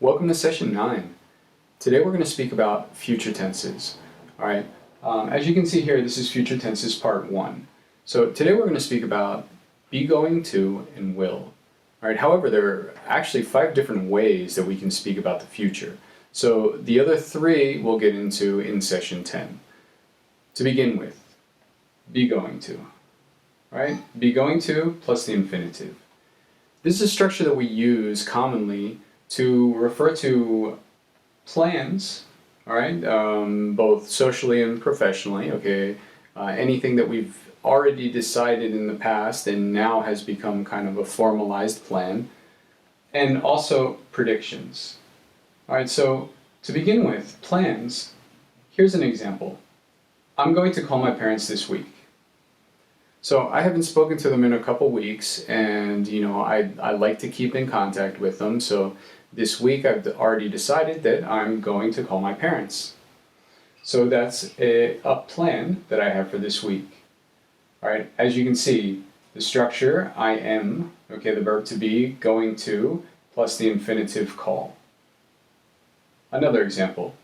Welcome to session 9. Today we're going to speak about future tenses. All right. As you can see here, this is future tenses part 1. So today we're going to speak about be going to and will. All right. However, there are actually 5 different ways that we can speak about the future. So the other 3 we'll get into in session 10. To begin with, be going to. All right. Be going to plus the infinitive. This is a structure that we use commonly to refer to plans, all right, both socially and professionally, okay, anything that we've already decided in the past and now has become kind of a formalized plan, and also predictions. All right, so to begin with, plans, here's an example. I'm going to call my parents this week. So I haven't spoken to them in a couple weeks, and I like to keep in contact with them. So this week I've already decided that I'm going to call my parents. So that's a plan that I have for this week. All right, as you can see, the structure, I am, okay, the verb to be, going to, plus the infinitive call. Another example,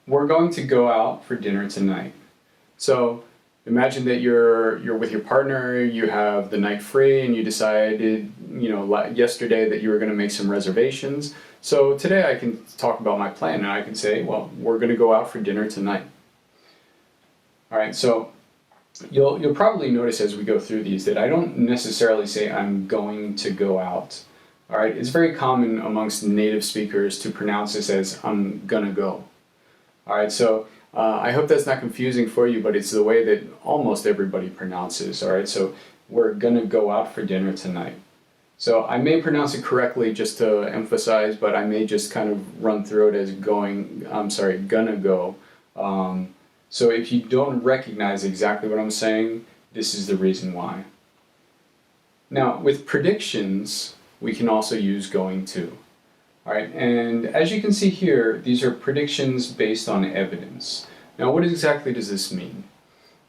we're going to go out for dinner tonight. So imagine that you're with your partner, you have the night free, and you decided, yesterday that you were going to make some reservations. So today I can talk about my plan, and I can say, well, we're going to go out for dinner tonight. All right, so you'll probably notice as we go through these that I don't necessarily say I'm going to go out. All right, it's very common amongst native speakers to pronounce this as I'm gonna go. All right, so I hope that's not confusing for you, but it's the way that almost everybody pronounces, all right? So we're gonna go out for dinner tonight. So I may pronounce it correctly just to emphasize, but I may just kind of run through it as gonna go. So if you don't recognize exactly what I'm saying, this is the reason why. Now, with predictions, we can also use going to. All right, and as you can see here, these are predictions based on evidence. Now, what exactly does this mean?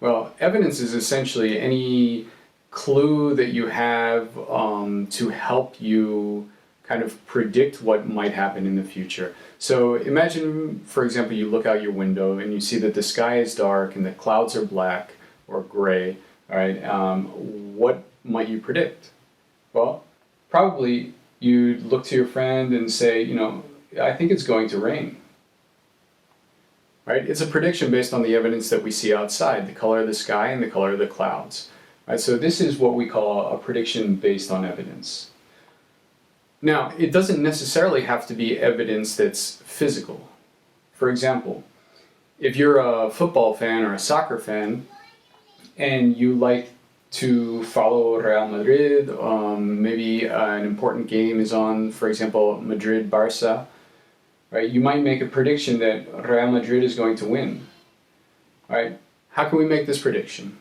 Well, evidence is essentially any clue that you have to help you kind of predict what might happen in the future. So imagine, for example, you look out your window and you see that the sky is dark and the clouds are black or gray. All right, what might you predict? Well, probably you'd look to your friend and say, I think it's going to rain. Right? It's a prediction based on the evidence that we see outside, the color of the sky and the color of the clouds. Right? So this is what we call a prediction based on evidence. Now, it doesn't necessarily have to be evidence that's physical. For example, if you're a football fan or a soccer fan and you like to follow Real Madrid, maybe an important game is on, for example, Madrid-Barca, right? You might make a prediction that Real Madrid is going to win, right? How can we make this prediction?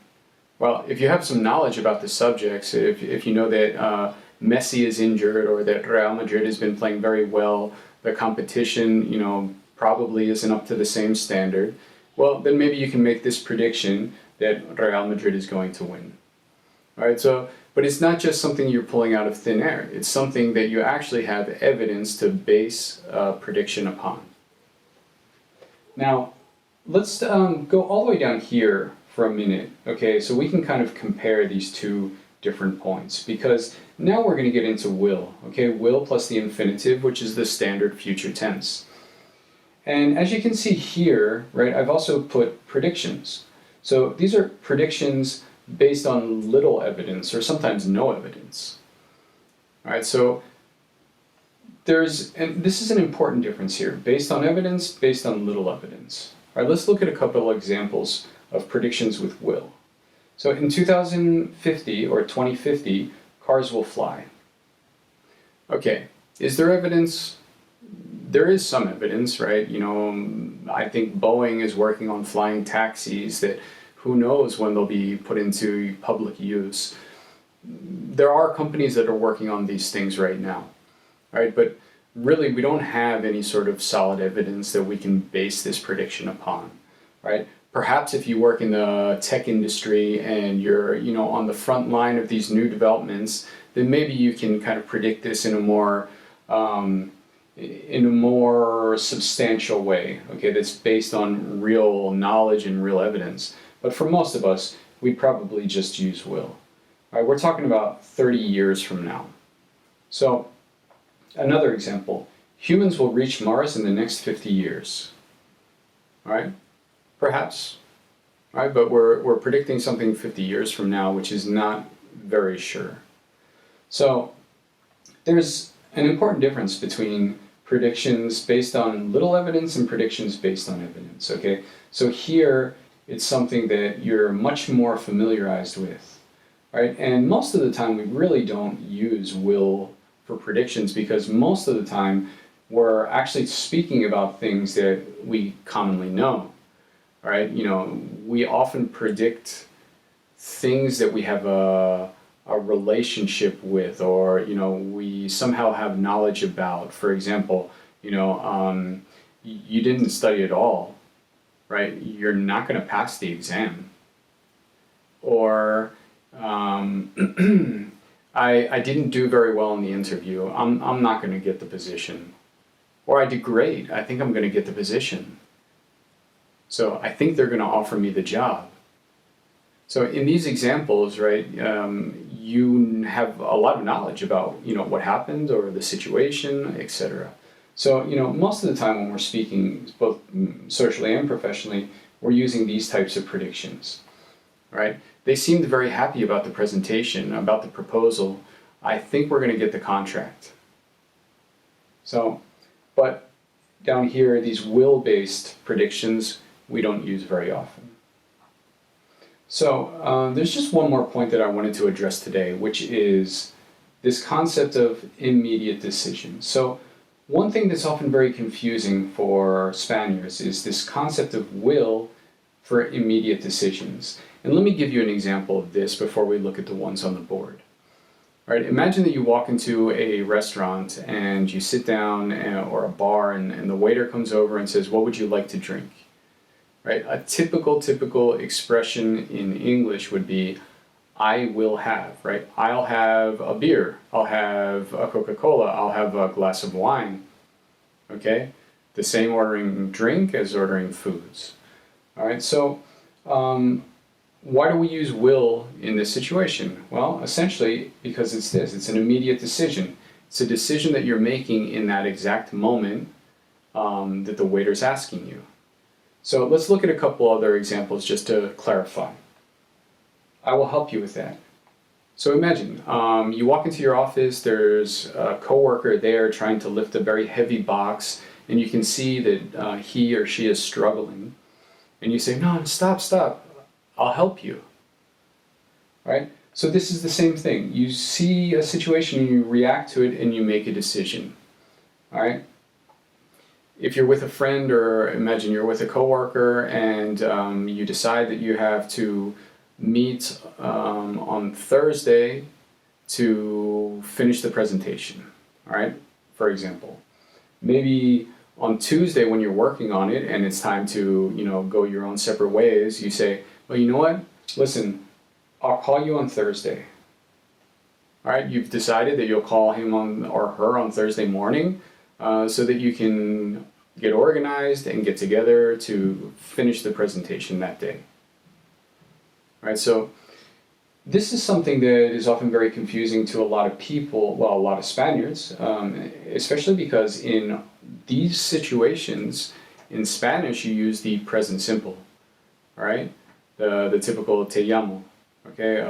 Well, if you have some knowledge about the subjects, if you know that Messi is injured or that Real Madrid has been playing very well, the competition, probably isn't up to the same standard, well, then maybe you can make this prediction that Real Madrid is going to win. All right, but it's not just something you're pulling out of thin air. It's something that you actually have evidence to base a prediction upon. Now, let's go all the way down here for a minute, okay? So we can kind of compare these 2 different points, because now we're going to get into will, okay? Will plus the infinitive, which is the standard future tense. And as you can see here, right, I've also put predictions. So these are predictions based on little evidence or sometimes no evidence. All right, so and this is an important difference here, based on evidence, based on little evidence. All right, let's look at a couple of examples of predictions with will. So in 2050 or 2050, cars will fly. Okay, is there evidence? There is some evidence, right? I think Boeing is working on flying taxis that who knows when they'll be put into public use. There are companies that are working on these things right now, right? But really, we don't have any sort of solid evidence that we can base this prediction upon, right? Perhaps if you work in the tech industry and you're, on the front line of these new developments, then maybe you can kind of predict this in a more in a more substantial way, okay, that's based on real knowledge and real evidence. But for most of us, we'd probably just use will. All right, we're talking about 30 years from now. So, another example, humans will reach Mars in the next 50 years. All right, perhaps. All right, but we're predicting something 50 years from now, which is not very sure. So, there's an important difference between predictions based on little evidence and predictions based on evidence, okay? So here, it's something that you're much more familiarized with, right? And most of the time, we really don't use will for predictions because most of the time, we're actually speaking about things that we commonly know, right? You know, we often predict things that we have a relationship with, or you know, we somehow have knowledge about. For example, you know, you didn't study at all, right? You're not going to pass the exam. Or I didn't do very well in the interview. I'm not going to get the position. Or I did great. I think I'm going to get the position. So I think they're going to offer me the job. So in these examples, right, you have a lot of knowledge about, you know, what happened or the situation, etc. So, you know, most of the time when we're speaking, both socially and professionally, we're using these types of predictions, right? They seemed very happy about the presentation, about the proposal. I think we're going to get the contract. So, but down here, these will-based predictions, we don't use very often. So there's just one more point that I wanted to address today, which is this concept of immediate decision. So one thing that's often very confusing for Spaniards is this concept of will for immediate decisions. And let me give you an example of this before we look at the ones on the board. All right, imagine that you walk into a restaurant and you sit down or a bar and the waiter comes over and says, "What would you like to drink?" Right? A typical expression in English would be, "I will have," right? I'll have a beer, I'll have a Coca-Cola, I'll have a glass of wine, okay? The same ordering drink as ordering foods. All right, so why do we use will in this situation? Well, essentially because it's an immediate decision. It's a decision that you're making in that exact moment that the waiter's asking you. So let's look at a couple other examples just to clarify. I will help you with that. So imagine you walk into your office, there's a coworker there trying to lift a very heavy box, and you can see that he or she is struggling. And you say, "No, stop, I'll help you." Right? So this is the same thing. You see a situation and you react to it and you make a decision. All right? If you're with a friend, or imagine you're with a coworker and you decide that you have to meet on Thursday to finish the presentation, all right, for example. Maybe on Tuesday when you're working on it and it's time to, you know, go your own separate ways, you say, "Well, you know what, listen, I'll call you on Thursday." All right, you've decided that you'll call him or her on Thursday morning so that you can get organized and get together to finish the presentation that day. All right, so this is something that is often very confusing to a lot of people, well, a lot of Spaniards, especially because in these situations, in Spanish, you use the present simple, all right? The typical "te llamo," okay?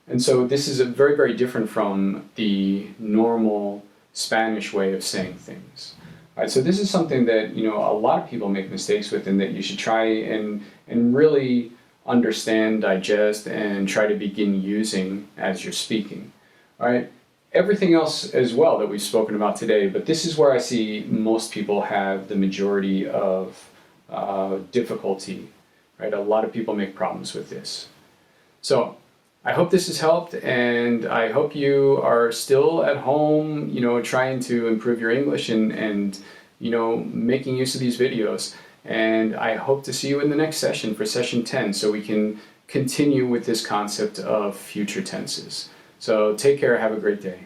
And so this is very, very different from the normal Spanish way of saying things. All right, so this is something that, you know, a lot of people make mistakes with, and that you should try and really understand, digest, and try to begin using as you're speaking. All right, everything else as well that we've spoken about today, but this is where I see most people have the majority of difficulty. Right, a lot of people make problems with this. So I hope this has helped, and I hope you are still at home, you know, trying to improve your English and you know, making use of these videos. And I hope to see you in the next session for session 10, so we can continue with this concept of future tenses. So take care, have a great day.